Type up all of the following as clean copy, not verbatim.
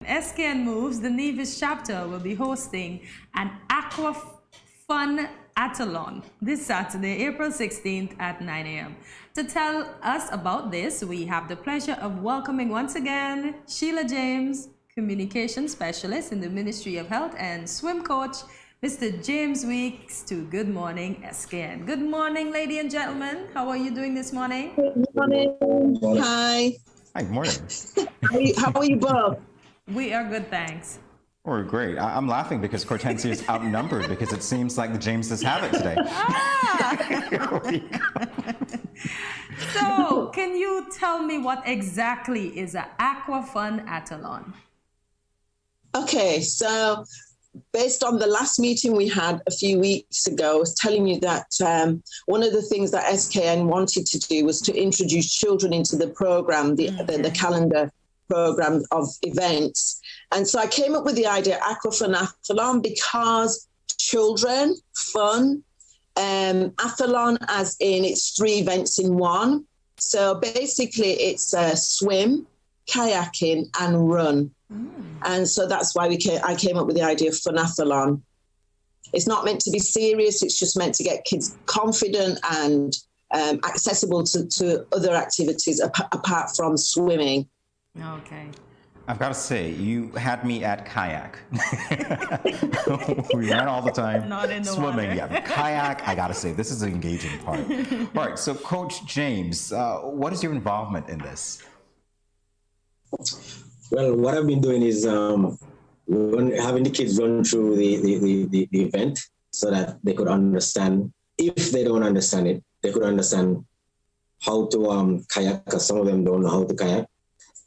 SKN-Moves, the Nevis chapter, will be hosting an Aqua-Funathlon this Saturday, April 16th at 9 a.m. To tell us about this, we have the pleasure of welcoming once again Shelagh James, Communication Specialist in the Ministry of Health, and swim coach, Mr. James Weeks, to Good Morning SKN. Good morning, ladies and gentlemen. How are you doing this morning? Good morning. Hi. Hi, good morning. How are you both? We are good, thanks. We're great. I'm laughing because Hortensia is outnumbered because it seems like the Jameses have it today. So, can you tell me what exactly is an Aqua-Funathlon? Okay, so based on the last meeting we had a few weeks ago, I was telling you that one of the things that SKN wanted to do was to introduce children into the program, the calendar program of events. And so I came up with the idea Aqua-Funathon because children, fun, athlon as in it's 3 events in one. So basically it's swim, kayaking and run. And so that's why I came up with the idea of Funathlon. It's not meant to be serious. It's just meant to get kids confident and accessible to other activities apart from swimming. Okay. I've got to say, you had me at kayak. We ran all the time. Not in the swimming, water. yeah. But kayak, I got to say, this is the engaging part. All right, so Coach James, what is your involvement in this? Well, what I've been doing is having the kids run through the event so that they could understand. If they don't understand it, they could understand how to kayak, because some of them don't know how to kayak.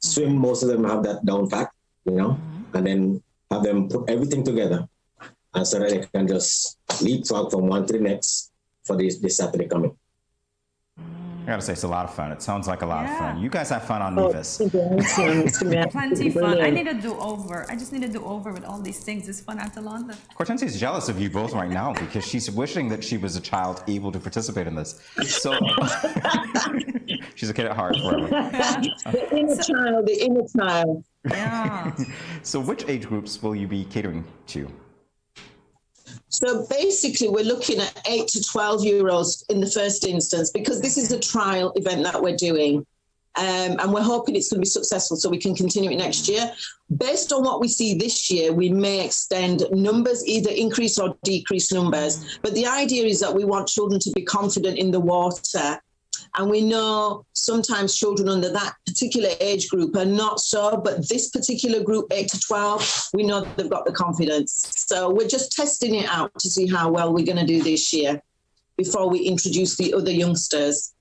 Swim, most of them have that down pat, and then have them put everything together, and so that they can just leapfrog from one to the next for this Saturday coming. I gotta say, it's a lot of fun. It sounds like a lot of fun. You guys have fun on Nevis. Plenty fun. I need a do-over. I just need a do-over with all these things. It's fun at the London. Hortensia is jealous of you both right now because she's wishing that she was a child able to participate in this. So she's a kid at heart forever. The inner child. Yeah. So which age groups will you be catering to? So basically, we're looking at 8 to 12-year-olds in the first instance, because this is a trial event that we're doing. And we're hoping it's going to be successful so we can continue it next year. Based on what we see this year, we may extend numbers, either increase or decrease numbers. But the idea is that we want children to be confident in the water. And we know sometimes children under that particular age group are not so, but this particular group, 8 to 12, we know they've got the confidence. So we're just testing it out to see how well we're going to do this year before we introduce the other youngsters.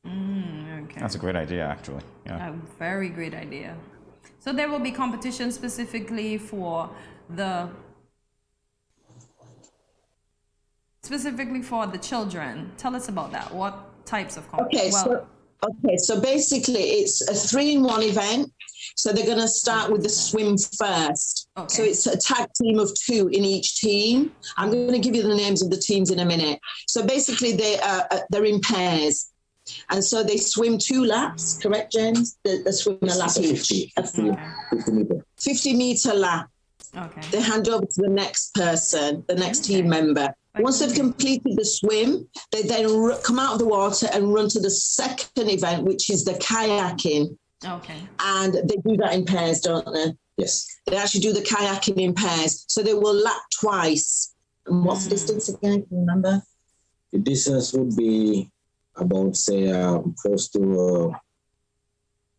Okay. That's a great idea, actually. Yeah. A very great idea. So there will be competition specifically for the children. Tell us about that. What types of competition? So basically it's a 3-in-1 event. So they're going to start with the swim first. Okay. So it's a tag team of 2 in each team. I'm going to give you the names of the teams in a minute. So basically they're in pairs. And so they swim 2 laps, correct, James? They swim a lap each. 50-meter lap. Okay. They hand over to the next person, the next team member. Once they've completed the swim, they then come out of the water and run to the second event, which is the kayaking. Okay. And they do that in pairs, don't they? Yes. They actually do the kayaking in pairs. So they will lap twice. And what's the distance again? Can you remember? The distance would be about, say, close to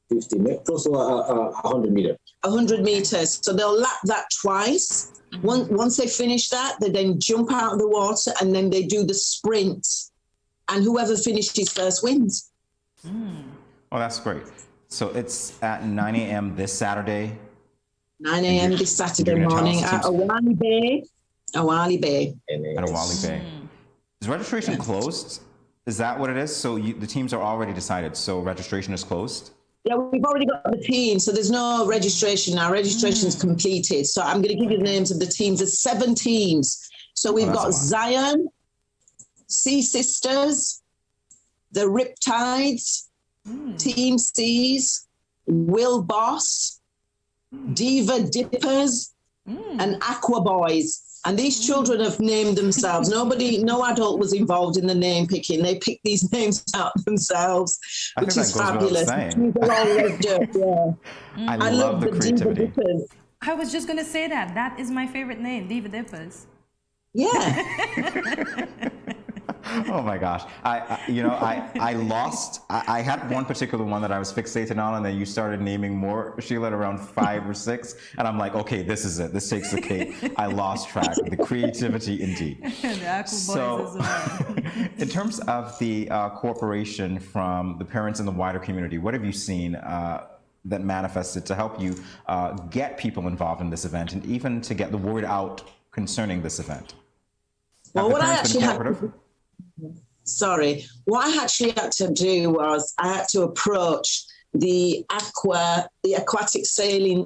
100 meters. 100 meters. So they'll lap that twice. Once they finish that, they then jump out of the water and then they do the sprint. And whoever finishes first wins. Oh, that's great. So it's at 9 a.m. this Saturday? 9 a.m. this Saturday morning at Awali Bay. Awali Bay. At Awali Bay. Is registration closed? Is that what it is? So the teams are already decided, so registration is closed? Yeah, we've already got the team, so there's no registration now. Registration's completed. So I'm going to give you the names of the teams. There's 7 teams. So we've got Zion, Sea Sisters, the Riptides, Team Seas, Will Boss, Diva Dippers, and Aqua Boys. And these children have named themselves. No adult was involved in the name picking. They picked these names out themselves, which is fabulous. I love the creativity. I was just going to say that. That is my favorite name, Diva Dippers. Yeah. Oh my gosh. I lost. I had one particular one that I was fixated on, and then you started naming more, Sheila, at around 5 or 6. And I'm like, okay, this is it. This takes the cake. I lost track. The creativity indeed. The Aqua Boys as well. In terms of the cooperation from the parents in the wider community, what have you seen that manifested to help you get people involved in this event and even to get the word out concerning this event? Well, what I actually what I actually had to do was I had to approach the Aquatic Sailing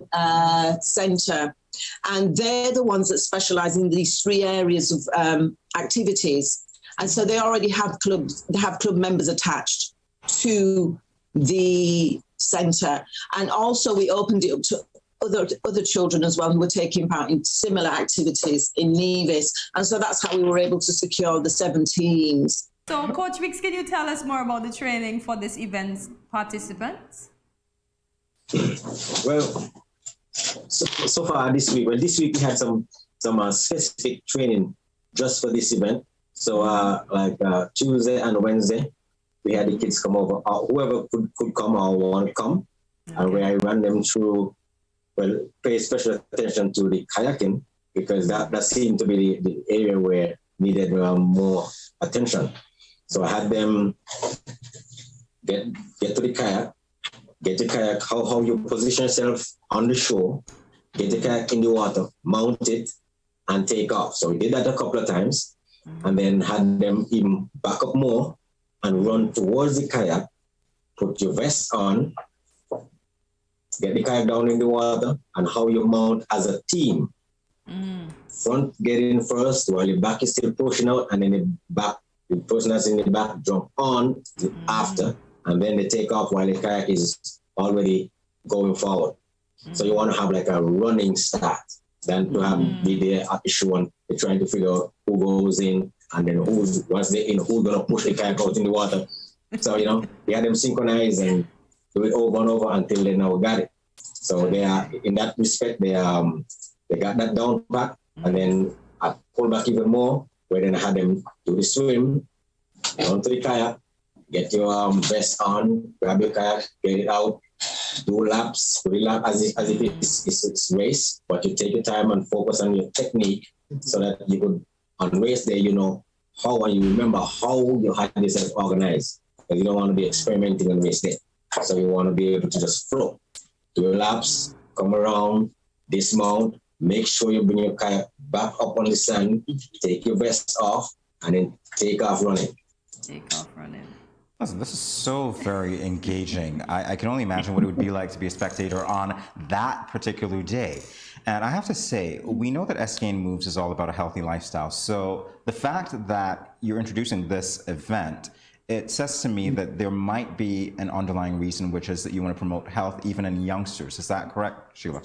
Centre, and they're the ones that specialise in these 3 areas of activities. And so they already have clubs, they have club members attached to the centre. And also we opened it up to other children as well who were taking part in similar activities in Nevis. And so that's how we were able to secure the 7 teams. So Coach Wicks, can you tell us more about the training for this event's participants? Well, so far this week we had some specific training just for this event. So Tuesday and Wednesday, we had the kids come over, whoever could come or want to come, and where I ran them through, pay special attention to the kayaking, because that seemed to be the area where needed more attention. So I had them get to the kayak, how you position yourself on the shore, get the kayak in the water, mount it, and take off. So we did that a couple of times, and then had them even back up more and run towards the kayak, put your vest on, get the kayak down in the water, and how you mount as a team. Front get in first while your back is still pushing out, and then the person that's in the back jump on after, and then they take off while the kayak is already going forward. So you want to have like a running start than to have be there at the shore and they're trying to figure out who goes in, and then once they're in, who's gonna push the kayak out in the water. So we had them synchronize and do it over and over until they now got it. So they are, in that respect, they got that down pat, and then I pull back even more, where then I had them do the swim, down to the kayak, get your vest on, grab your kayak, get it out, do laps, relap as if it's race, but you take your time and focus on your technique so that you could, on race day, how, and you remember how you had yourself organized. Because you don't want to be experimenting on race day. So you want to be able to just flow. Do your laps, come around, dismount, make sure you bring your kayak back up on the sand, take your vest off, and then take off running. Listen, this is so very engaging. I can only imagine what it would be like to be a spectator on that particular day. And I have to say, we know that SKN-Moves is all about a healthy lifestyle. So the fact that you're introducing this event, it says to me that there might be an underlying reason, which is that you want to promote health even in youngsters. Is that correct, Sheila?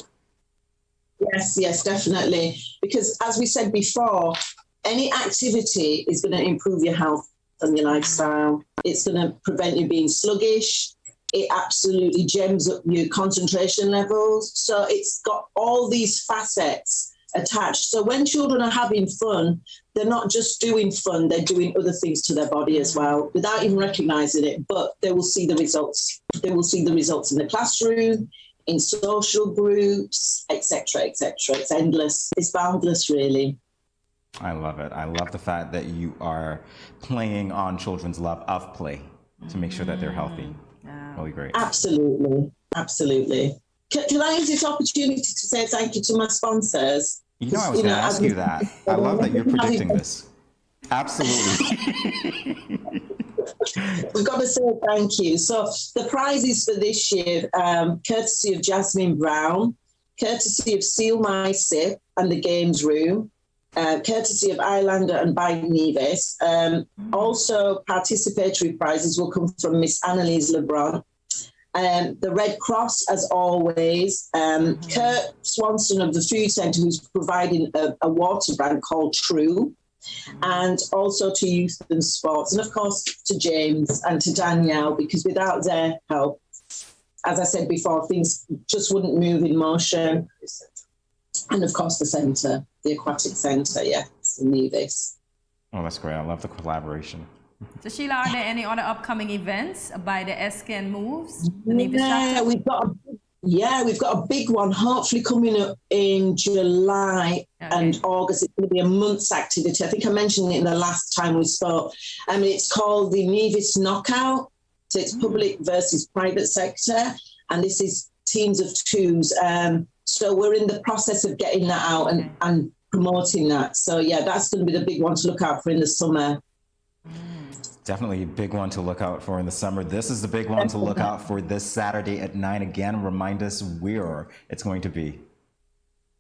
Yes, definitely. Because as we said before, any activity is going to improve your health and your lifestyle. It's going to prevent you being sluggish. It absolutely gems up your concentration levels. So it's got all these facets attached. So when children are having fun, they're not just doing fun, they're doing other things to their body as well without even recognizing it, but they will see the results. They will see the results in the classroom, in social groups, etc., etc. It's endless. It's boundless, really. I love it. I love the fact that you are playing on children's love of play to make sure that they're healthy. Really great. Absolutely. Can I use this opportunity to say thank you to my sponsors? I was going to ask you that. I love that you're predicting this. Absolutely. We've got to say thank you. So the prizes for this year, courtesy of Jasmine Brown, courtesy of Seal My Sip and the Games Room, courtesy of Islander and by Nevis. Also, participatory prizes will come from Miss Annalise LeBron, the Red Cross, as always, Kurt Swanson of the Food Centre, who's providing a water brand called True, and also to Youth and Sports, and of course to James and to Danielle, because without their help, as I said before, things just wouldn't move in motion. And of course the centre, the Aquatic Centre, yes, in Nevis. Oh, that's great. I love the collaboration. So Sheila, are there any other upcoming events by the SKN-Moves? We've got a big one hopefully coming up in July and August. It's going to be a month's activity. I think I mentioned it in the last time we spoke. It's called the Nevis Knockout. So it's public versus private sector, and this is teams of twos. So we're in the process of getting that out and promoting that. So yeah, that's going to be the big one to look out for in the summer. Definitely a big one to look out for in the summer. This is the big one to look out for this Saturday at 9. Again, remind us where it's going to be.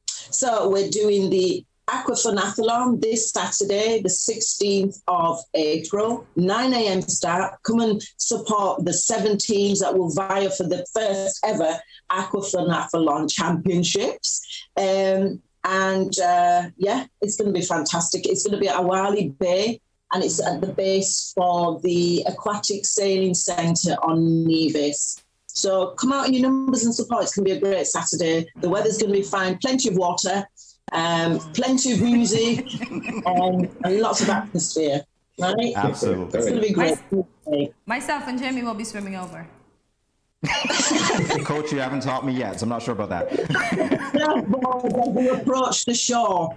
So we're doing the AQUA-FUNATHLON this Saturday, the 16th of April, 9 a.m. start. Come and support the 7 teams that will vie for the first ever AQUA-FUNATHLON Championships. It's going to be fantastic. It's going to be at Awali Bay, and it's at the base for the Aquatic Sailing Centre on Nevis. So come out in your numbers and support. It's going to be a great Saturday. The weather's going to be fine, plenty of water, plenty of music, and lots of atmosphere. Right? Absolutely. It's going to be great. Myself and Jamie will be swimming over. Coach, you haven't taught me yet, so I'm not sure about that. We approach the shore.